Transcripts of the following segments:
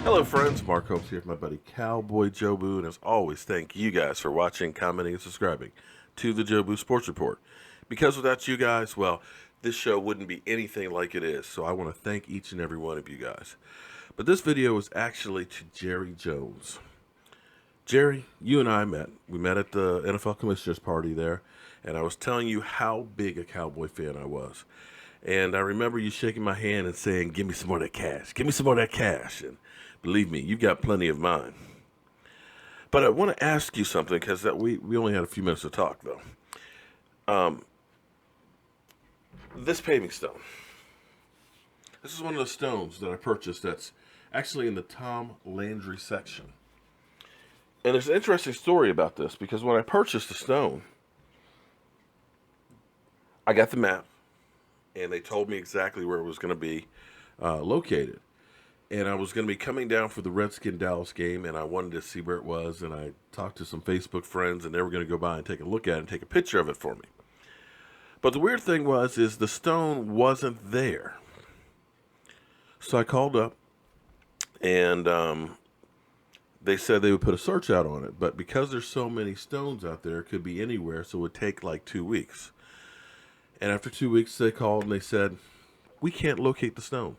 Hello friends, Mark Holmes here with my buddy Cowboy Jobu, and as always, thank you guys for watching, commenting, and subscribing to the Jobu Sports Report. Because without you guys, well, this show wouldn't be anything like it is, so I want to thank each and every one of you guys. But this video is actually to Jerry Jones. Jerry, you and I met. We met at the NFL Commissioners Party there, and I was telling you how big a Cowboy fan I was. And I remember you shaking my hand and saying, "Give me some more of that cash. Give me some more of that cash." And believe me, you've got plenty of mine. But I want to ask you something because we only had a few minutes to talk, though. This paving stone. This is one of the stones that I purchased that's actually in the Tom Landry section. And there's an interesting story about this because when I purchased the stone, I got the map, and they told me exactly where it was going to be located. And I was going to be coming down for the Redskin-Dallas game, and I wanted to see where it was, and I talked to some Facebook friends, and they were going to go by and take a look at it and take a picture of it for me. But the weird thing is the stone wasn't there. So I called up, and they said they would put a search out on it, but because there's so many stones out there, it could be anywhere, so it would take like 2 weeks. And after 2 weeks, they called and they said, "We can't locate the stone."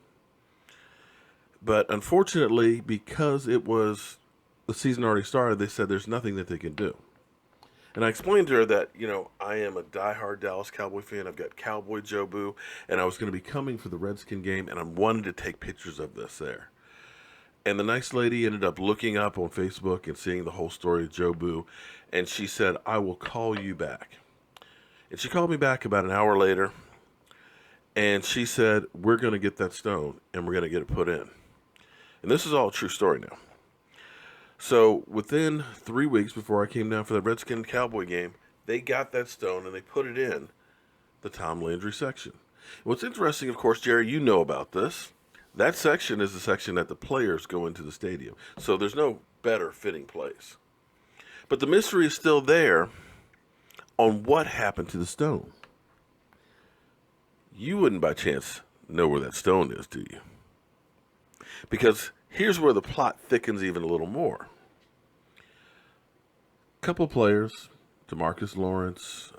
But unfortunately, because the season already started, they said there's nothing that they can do. And I explained to her that, I am a diehard Dallas Cowboy fan. I've got Cowboy Jobu, and I was going to be coming for the Redskin game, and I wanted to take pictures of this there. And the nice lady ended up looking up on Facebook and seeing the whole story of Jobu, and she said, "I will call you back." And she called me back about an hour later, and she said, "We're going to get that stone, and we're going to get it put in." And this is all a true story now. So within 3 weeks before I came down for the Redskin Cowboy game, they got that stone and they put it in the Tom Landry section. What's interesting, of course, Jerry, you know about this. That section is the section that the players go into the stadium. So there's no better fitting place. But the mystery is still there on what happened to the stone. You wouldn't by chance know where that stone is, do you? Because here's where the plot thickens even a little more. A couple players, DeMarcus Lawrence,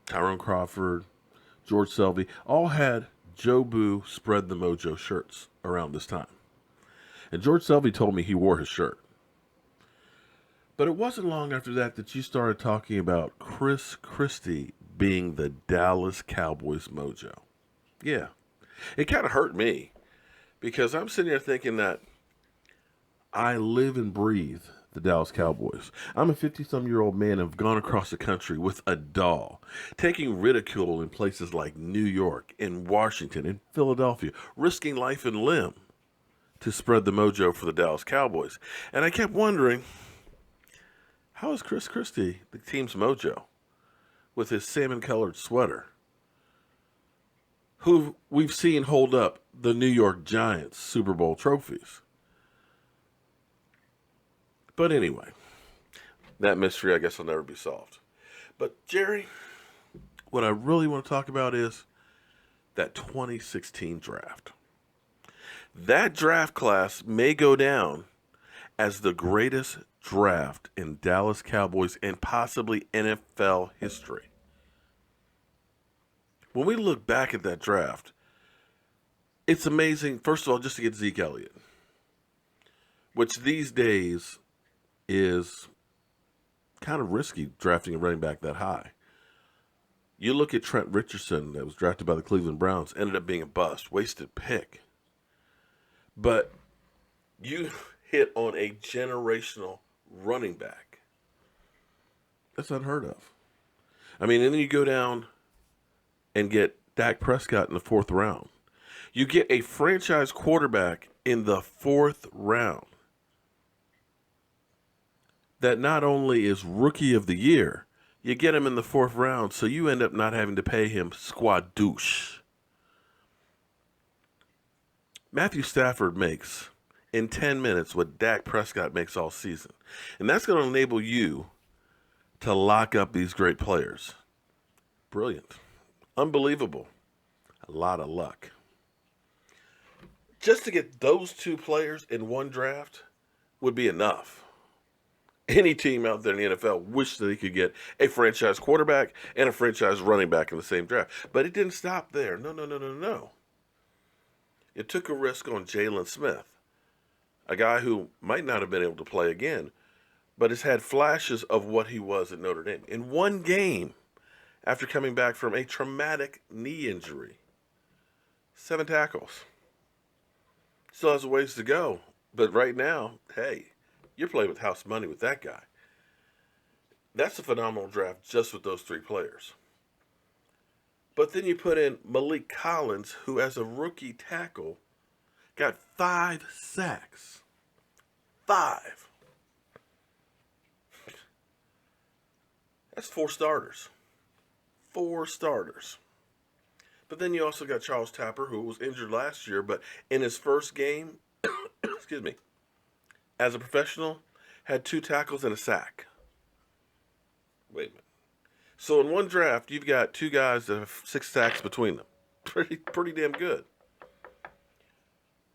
Tyrone Crawford, George Selvey, all had Jobu Spread the Mojo shirts around this time. And George Selvey told me he wore his shirt. But it wasn't long after that you started talking about Chris Christie being the Dallas Cowboys mojo. Yeah, it kind of hurt me. Because I'm sitting here thinking that I live and breathe the Dallas Cowboys. I'm a 50-some-year-old man and have gone across the country with a doll, taking ridicule in places like New York, in Washington, in Philadelphia, risking life and limb to spread the mojo for the Dallas Cowboys. And I kept wondering, how is Chris Christie the team's mojo with his salmon-colored sweater, who we've seen hold up the New York Giants Super Bowl trophies? But anyway, that mystery I guess will never be solved. But Jerry, what I really want to talk about is that 2016 draft. That draft class may go down as the greatest draft in Dallas Cowboys and possibly NFL history. When we look back at that draft, it's amazing, first of all, just to get Zeke Elliott, which these days is kind of risky drafting a running back that high. You look at Trent Richardson that was drafted by the Cleveland Browns, ended up being a bust, wasted pick. But you hit on a generational running back. That's unheard of. I mean, and then you go down and get Dak Prescott in the 4th round. You get a franchise quarterback in the 4th round that not only is rookie of the year, you get him in the 4th round, so you end up not having to pay him squadouche. Matthew Stafford makes in 10 minutes what Dak Prescott makes all season. And that's going to enable you to lock up these great players. Brilliant. Unbelievable. A lot of luck. Just to get those two players in one draft would be enough. Any team out there in the NFL wished that they could get a franchise quarterback and a franchise running back in the same draft. But it didn't stop there. No, no, no, no, no. It took a risk on Jalen Smith, a guy who might not have been able to play again, but has had flashes of what he was at Notre Dame. In one game, after coming back from a traumatic knee injury, 7 tackles. Still has a ways to go. But right now, hey, you're playing with house money with that guy. That's a phenomenal draft just with those 3 players. But then you put in Malik Collins, who as a rookie tackle got 5 sacks. 5. That's 4 starters. 4 starters. But then you also got Charles Tapper, who was injured last year, but in his first game, excuse me, as a professional, had 2 tackles and a sack. Wait a minute. So in one draft, you've got 2 guys that have 6 sacks between them. Pretty damn good.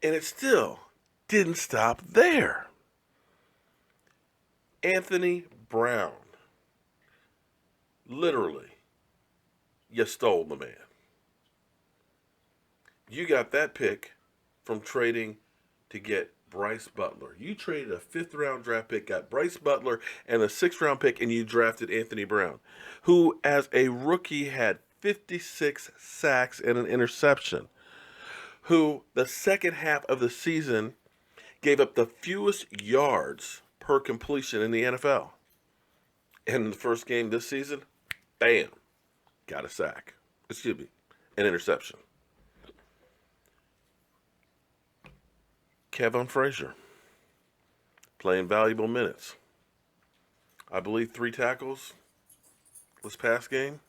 And it still didn't stop there. Anthony Brown. Literally, you stole the man. You got that pick from trading to get Bryce Butler. You traded a 5th-round draft pick, got Bryce Butler, and a 6th-round pick, and you drafted Anthony Brown, who as a rookie had 56 sacks and an interception, who the second half of the season gave up the fewest yards per completion in the NFL. And in the first game this season, bam, got a sack. Excuse me, an interception. Kevin Frazier, playing valuable minutes. I believe 3 tackles this past game.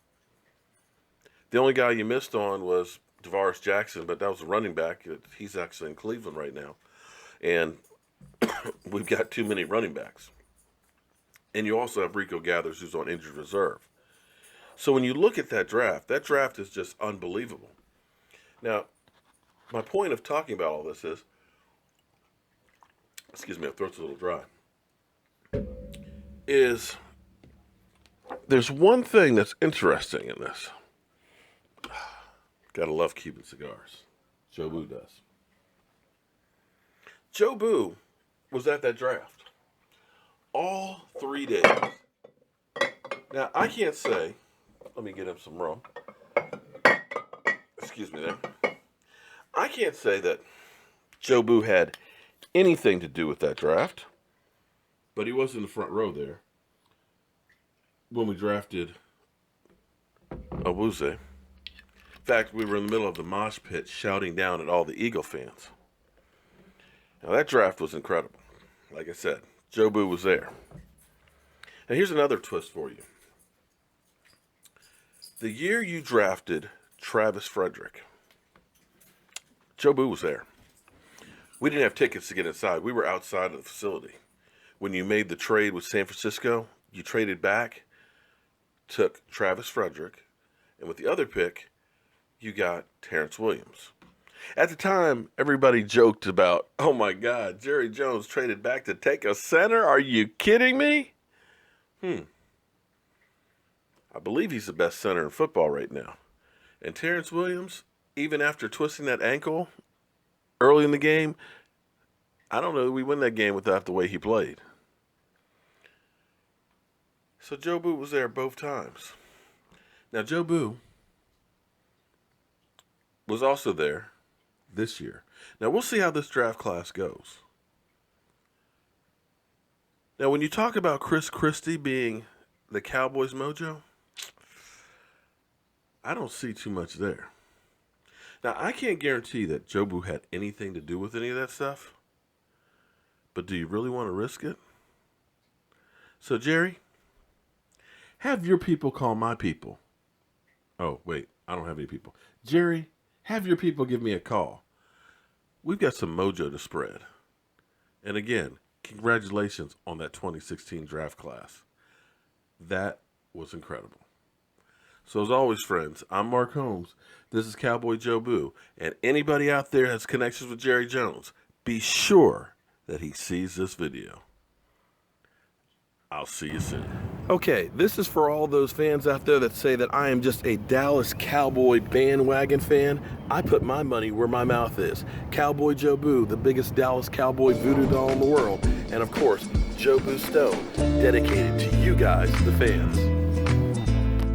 The only guy you missed on was Tavares Jackson, but that was a running back. He's actually in Cleveland right now. And we've got too many running backs. And you also have Rico Gathers, who's on injured reserve. So when you look at that draft is just unbelievable. Now, my point of talking about all this is, excuse me, my throat's a little dry, is there's one thing that's interesting in this. Gotta love Cuban cigars. Jobu does. Jobu was at that draft all 3 days. Now, I can't say, let me get him some rum. Excuse me there. I can't say that Jobu had anything to do with that draft, but he was in the front row there when we drafted Awuzie. In fact, we were in the middle of the mosh pit shouting down at all the Eagle fans. Now, that draft was incredible. Like I said, Jobu was there. Now, here's another twist for you. The year you drafted Travis Frederick, Jobu was there. We didn't have tickets to get inside. We were outside of the facility. When you made the trade with San Francisco, you traded back, took Travis Frederick, and with the other pick, you got Terrence Williams. At the time, everybody joked about, oh my God, Jerry Jones traded back to take a center? Are you kidding me? I believe he's the best center in football right now. And Terrence Williams, even after twisting that ankle early in the game, I don't know that we win that game without the way he played. So Jobu was there both times. Now, Jobu was also there this year. Now, we'll see how this draft class goes. Now, when you talk about Chris Christie being the Cowboys' Mojo, I don't see too much there. Now, I can't guarantee that Jobu had anything to do with any of that stuff, but do you really want to risk it? So, Jerry, have your people call my people. Oh, wait, I don't have any people. Jerry, have your people give me a call. We've got some mojo to spread. And again, congratulations on that 2016 draft class. That was incredible. So as always, friends, I'm Mark Holmes. This is Cowboy Jobu. And anybody out there has connections with Jerry Jones, be sure that he sees this video. I'll see you soon. Okay, this is for all those fans out there that say that I am just a Dallas Cowboy bandwagon fan. I put my money where my mouth is. Cowboy Jobu, the biggest Dallas Cowboy voodoo doll in the world. And of course, Jobu Stone, dedicated to you guys, the fans.